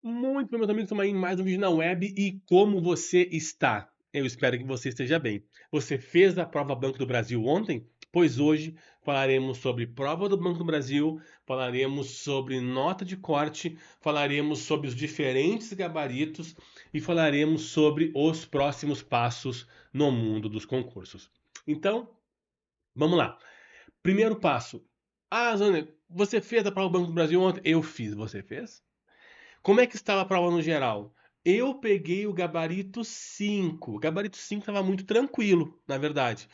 Muito bem, meus amigos, estamos aí em mais um vídeo na web e como você está? Eu espero que você esteja bem. Você fez a prova Banco do Brasil ontem? Pois hoje falaremos sobre prova do Banco do Brasil, falaremos sobre nota de corte, falaremos sobre os diferentes gabaritos e falaremos sobre os próximos passos no mundo dos concursos. Então, vamos lá. Primeiro passo. Ah, Zânia, você fez a prova do Banco do Brasil ontem? Eu fiz. Você fez? Como é que estava a prova no geral? Eu peguei o gabarito 5. O gabarito 5 estava muito tranquilo, na verdade.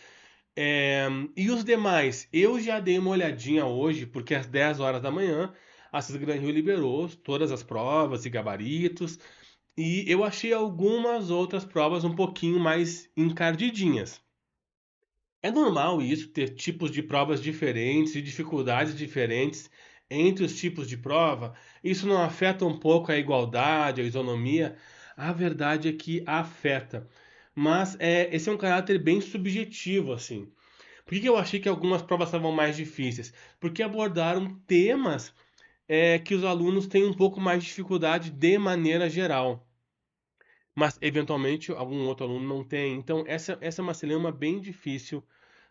E os demais? Eu já dei uma olhadinha hoje, porque às 10 horas da manhã a Cisgran Rio liberou todas as provas e gabaritos, e eu achei algumas outras provas um pouquinho mais encardidinhas. É normal isso, ter tipos de provas diferentes e dificuldades diferentes entre os tipos de prova. Isso não afeta um pouco a igualdade, a isonomia? A verdade é que afeta. Mas esse é um caráter bem subjetivo, assim. Por que eu achei que algumas provas estavam mais difíceis? Porque abordaram temas que os alunos têm um pouco mais de dificuldade de maneira geral. Mas, eventualmente, algum outro aluno não tem. Então, essa é uma celema bem difícil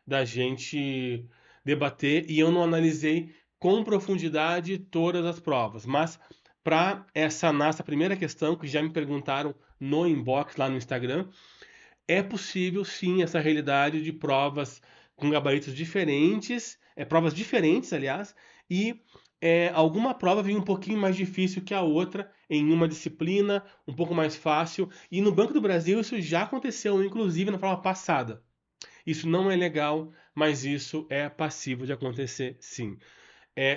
da gente debater e eu não analisei com profundidade todas as provas. Mas para essa nossa primeira questão, que já me perguntaram no inbox lá no Instagram, é possível sim essa realidade de provas com gabaritos diferentes, provas diferentes, aliás, e alguma prova vem um pouquinho mais difícil que a outra em uma disciplina, um pouco mais fácil. E no Banco do Brasil isso já aconteceu, inclusive na prova passada. Isso não é legal, mas isso é passível de acontecer, sim.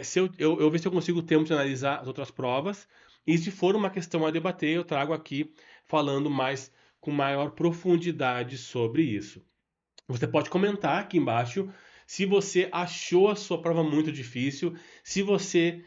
Se eu ver se eu consigo tempo de analisar as outras provas, e se for uma questão a debater, eu trago aqui falando mais com maior profundidade sobre isso. Você pode comentar aqui embaixo se você achou a sua prova muito difícil, se você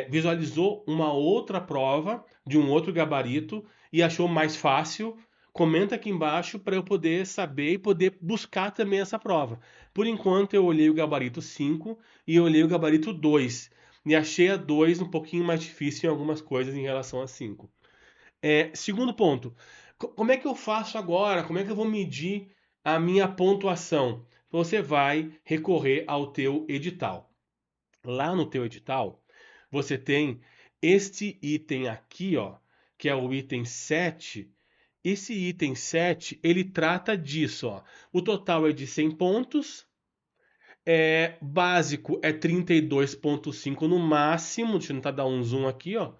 visualizou uma outra prova de um outro gabarito e achou mais fácil. Comenta aqui embaixo para eu poder saber e poder buscar também essa prova. Por enquanto, eu olhei o gabarito 5 e eu olhei o gabarito 2 e achei a 2 um pouquinho mais difícil em algumas coisas em relação a 5. Segundo ponto, como é que eu faço agora? Como é que eu vou medir a minha pontuação? Você vai recorrer ao teu edital. Lá no teu edital, você tem este item aqui, ó, que é o item 7. Esse item 7 ele trata disso, ó. O total é de 100 pontos. Básico é 32,5 no máximo. Deixa eu tentar dar um zoom aqui, ó.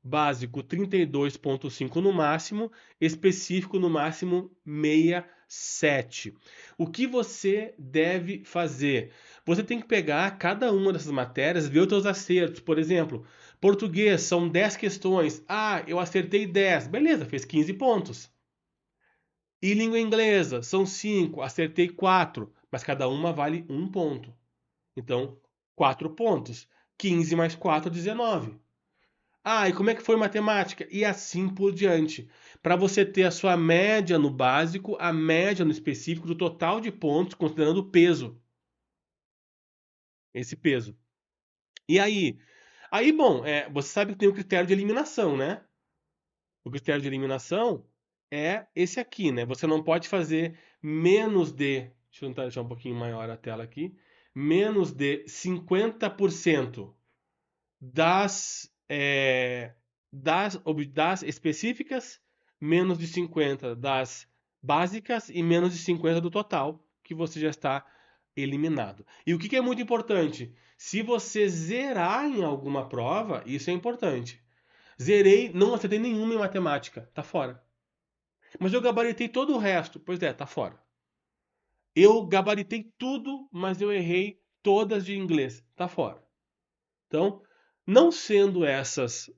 Básico 32,5 no máximo, específico no máximo 67. O que você deve fazer? Você tem que pegar cada uma dessas matérias, ver os seus acertos. Por exemplo, português são 10 questões. Ah, eu acertei 10. Beleza, fez 15 pontos. E língua inglesa são 5, acertei 4, mas cada uma vale um ponto. Então, 4 pontos. 15 mais 4, 19. Ah, e como é que foi matemática? E assim por diante. Para você ter a sua média no básico, a média no específico do total de pontos, considerando o peso. Esse peso. E aí? Aí, bom, você sabe que tem o critério de eliminação, né? O critério de eliminação é esse aqui, né? Você não pode fazer menos de. Deixa eu tentar deixar um pouquinho maior a tela aqui. Menos de 50% das, das específicas, menos de 50 das básicas e menos de 50 do total, que você já está eliminado. E o que é muito importante? Se você zerar em alguma prova, isso é importante. Zerei, não acertei nenhuma em matemática, tá fora. Mas eu gabaritei todo o resto, pois é, tá fora. Eu gabaritei tudo, mas eu errei todas de inglês, tá fora. Então, não sendo essas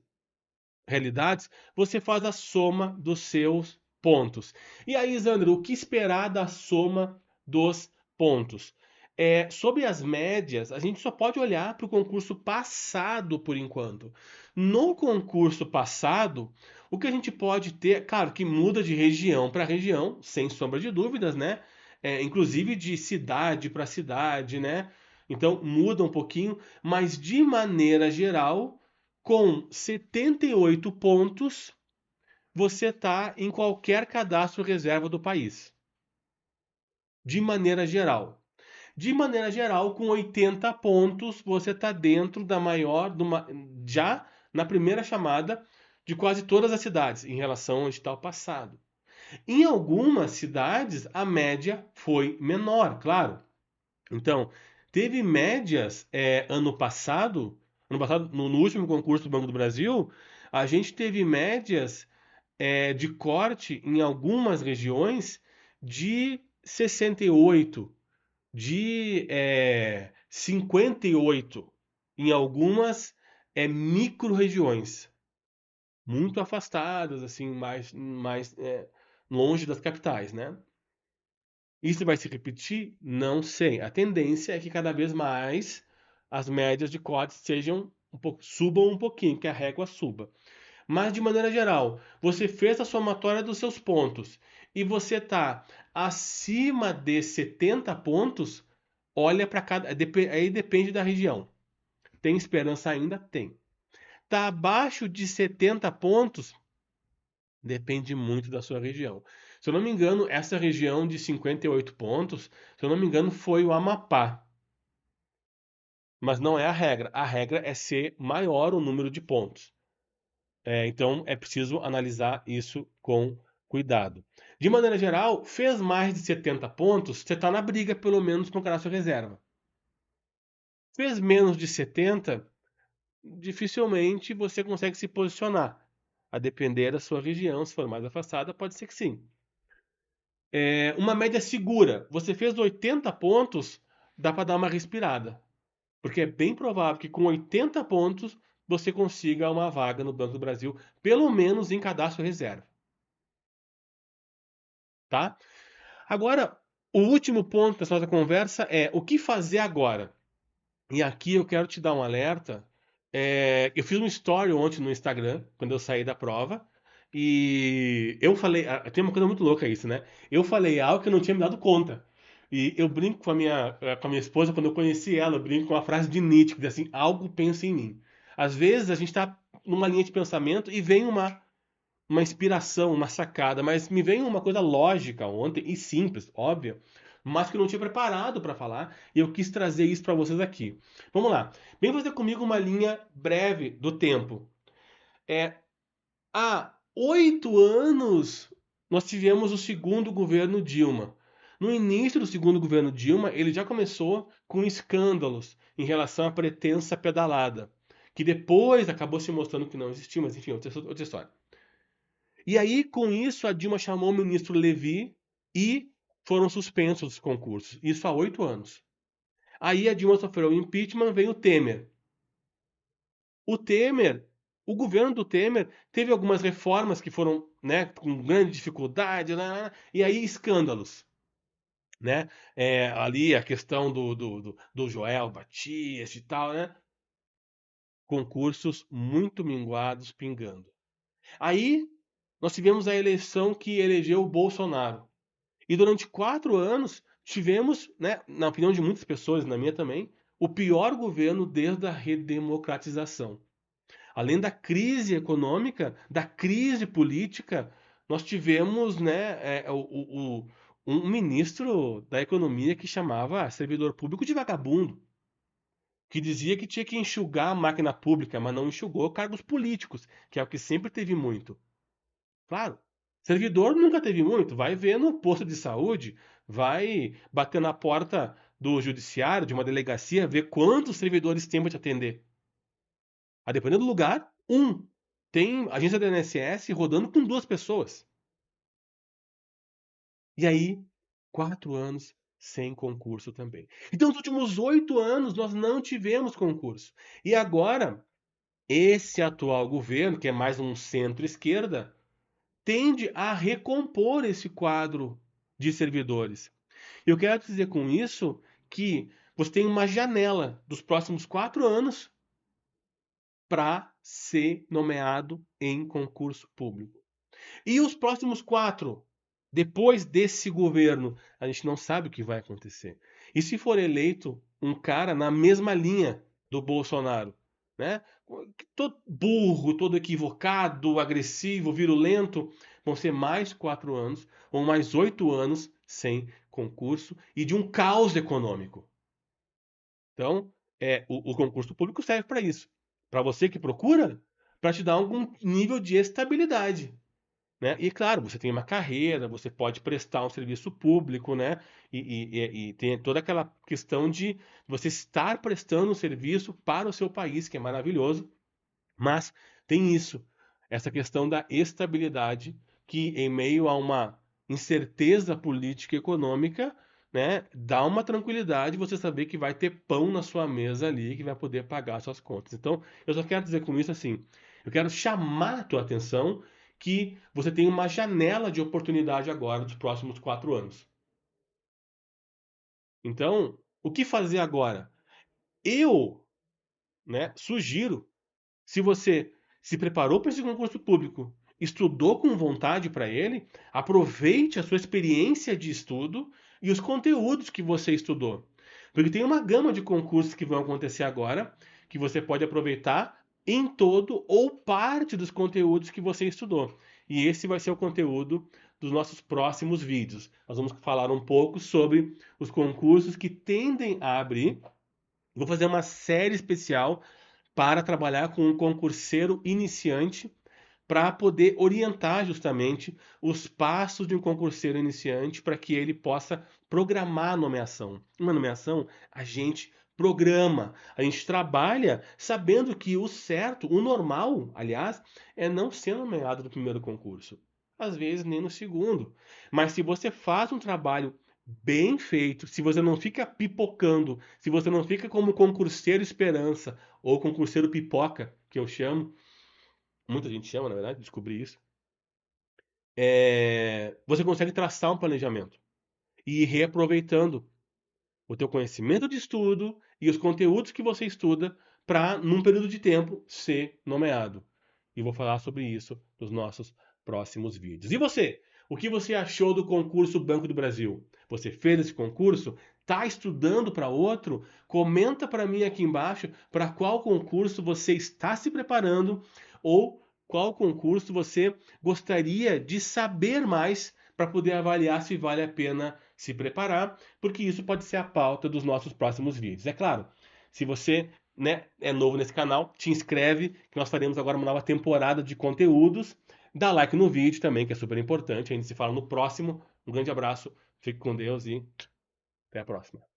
realidades, você faz a soma dos seus pontos. E aí, Isandro, o que esperar da soma dos pontos? Sobre as médias, a gente só pode olhar para o concurso passado por enquanto. No concurso passado, o que a gente pode ter, claro, que muda de região para região, sem sombra de dúvidas, né? Inclusive de cidade para cidade, né? Então muda um pouquinho, mas de maneira geral, com 78 pontos, você está em qualquer cadastro reserva do país. De maneira geral. De maneira geral, com 80 pontos, você está dentro da maior, já na primeira chamada de quase todas as cidades, em relação ao edital passado. Em algumas cidades, a média foi menor, claro. Então, teve médias ano passado, no último concurso do Banco do Brasil, a gente teve médias de corte em algumas regiões de 68, de 58, em algumas micro-regiões, muito afastadas, assim, mais longe das capitais, né? Isso vai se repetir? Não sei. A tendência é que cada vez mais as médias de corte subam um pouquinho, que a régua suba. Mas de maneira geral, você fez a somatória dos seus pontos e você está acima de 70 pontos, olha para cada. Aí depende da região. Tem esperança ainda? Tem. Está abaixo de 70 pontos? Depende muito da sua região. Se eu não me engano, essa região de 58 pontos, se eu não me engano, foi o Amapá. Mas não é a regra. A regra é ser maior o número de pontos. Então é preciso analisar isso com cuidado. De maneira geral, fez mais de 70 pontos, você está na briga, pelo menos, com o cadastro reserva. Fez menos de 70, dificilmente você consegue se posicionar. A depender da sua região, se for mais afastada, pode ser que sim. Uma média segura. Você fez 80 pontos, dá para dar uma respirada. Porque é bem provável que com 80 pontos você consiga uma vaga no Banco do Brasil, pelo menos em cadastro reserva. Tá? Agora, o último ponto dessa nossa conversa é o que fazer agora. E aqui eu quero te dar um alerta. Eu fiz um story ontem no Instagram, quando eu saí da prova, e eu falei. Tem uma coisa muito louca isso, né? Eu falei algo que eu não tinha me dado conta. E eu brinco com a minha esposa, quando eu conheci ela, eu brinco com uma frase de Nietzsche, que diz assim: algo pensa em mim. Às vezes a gente está numa linha de pensamento e vem uma inspiração, uma sacada, mas me veio uma coisa lógica ontem e simples, óbvia, mas que eu não tinha preparado para falar e eu quis trazer isso para vocês aqui. Vamos lá. Vem fazer comigo uma linha breve do tempo. Há 8 anos nós tivemos o segundo governo Dilma. No início do segundo governo Dilma, ele já começou com escândalos em relação à pretensa pedalada, que depois acabou se mostrando que não existia, mas enfim, outra história. E aí, com isso, a Dilma chamou o ministro Levi e foram suspensos os concursos. Isso há 8 anos. Aí a Dilma sofreu o impeachment, veio o Temer. O Temer, o governo do Temer teve algumas reformas que foram, né, com grande dificuldade, e aí escândalos. Né? Ali a questão do Joel Batista e tal, né? Concursos muito minguados, pingando. Aí nós tivemos a eleição que elegeu o Bolsonaro. E durante 4 anos tivemos, né, na opinião de muitas pessoas, na minha também, o pior governo desde a redemocratização. Além da crise econômica, da crise política, nós tivemos, né, um ministro da economia que chamava servidor público de vagabundo, que dizia que tinha que enxugar a máquina pública, mas não enxugou cargos políticos, que é o que sempre teve muito. Claro, servidor nunca teve muito. Vai ver no posto de saúde, vai bater na porta do judiciário, de uma delegacia, ver quantos servidores tem para te atender. A depender do lugar, um. Tem agência da INSS rodando com 2 pessoas. E aí, 4 anos sem concurso também. Então, nos últimos 8 anos, nós não tivemos concurso. E agora, esse atual governo, que é mais um centro-esquerda, tende a recompor esse quadro de servidores. Eu quero dizer com isso que você tem uma janela dos próximos 4 anos para ser nomeado em concurso público. E os próximos 4, depois desse governo, a gente não sabe o que vai acontecer. E se for eleito um cara na mesma linha do Bolsonaro, né? Todo burro, todo equivocado, agressivo, virulento, vão ser mais 4 anos ou mais 8 anos sem concurso e de um caos econômico. Então, o concurso público serve para isso. Para você que procura, para te dar algum nível de estabilidade. Né? E claro, você tem uma carreira, você pode prestar um serviço público, né? E tem toda aquela questão de você estar prestando um serviço para o seu país, que é maravilhoso, mas tem isso, essa questão da estabilidade, que em meio a uma incerteza política e econômica, né, dá uma tranquilidade você saber que vai ter pão na sua mesa ali, que vai poder pagar suas contas. Então, eu só quero dizer com isso assim, eu quero chamar a tua atenção que você tem uma janela de oportunidade agora dos próximos 4 anos. Então, o que fazer agora? Eu, né, sugiro, se você se preparou para esse concurso público, estudou com vontade para ele, aproveite a sua experiência de estudo e os conteúdos que você estudou. Porque tem uma gama de concursos que vão acontecer agora que você pode aproveitar em todo ou parte dos conteúdos que você estudou. E esse vai ser o conteúdo dos nossos próximos vídeos. Nós vamos falar um pouco sobre os concursos que tendem a abrir. Vou fazer uma série especial para trabalhar com um concurseiro iniciante para poder orientar justamente os passos de um concurseiro iniciante para que ele possa programar a nomeação. Uma nomeação a gente programa, a gente trabalha sabendo que o certo, o normal, aliás, é não ser nomeado no primeiro concurso. Às vezes nem no segundo. Mas se você faz um trabalho bem feito, se você não fica pipocando, se você não fica como concurseiro esperança ou concurseiro pipoca, que eu chamo, muita gente chama, na verdade, descobri isso, você consegue traçar um planejamento e ir reaproveitando o teu conhecimento de estudo e os conteúdos que você estuda para, num período de tempo, ser nomeado. E vou falar sobre isso nos nossos próximos vídeos. E você? O que você achou do concurso Banco do Brasil? Você fez esse concurso? Está estudando para outro? Comenta para mim aqui embaixo para qual concurso você está se preparando ou qual concurso você gostaria de saber mais para poder avaliar se vale a pena se preparar, porque isso pode ser a pauta dos nossos próximos vídeos. É claro, se você, né, é novo nesse canal, te inscreve, que nós faremos agora uma nova temporada de conteúdos. Dá like no vídeo também, que é super importante. A gente se fala no próximo. Um grande abraço, fique com Deus e até a próxima.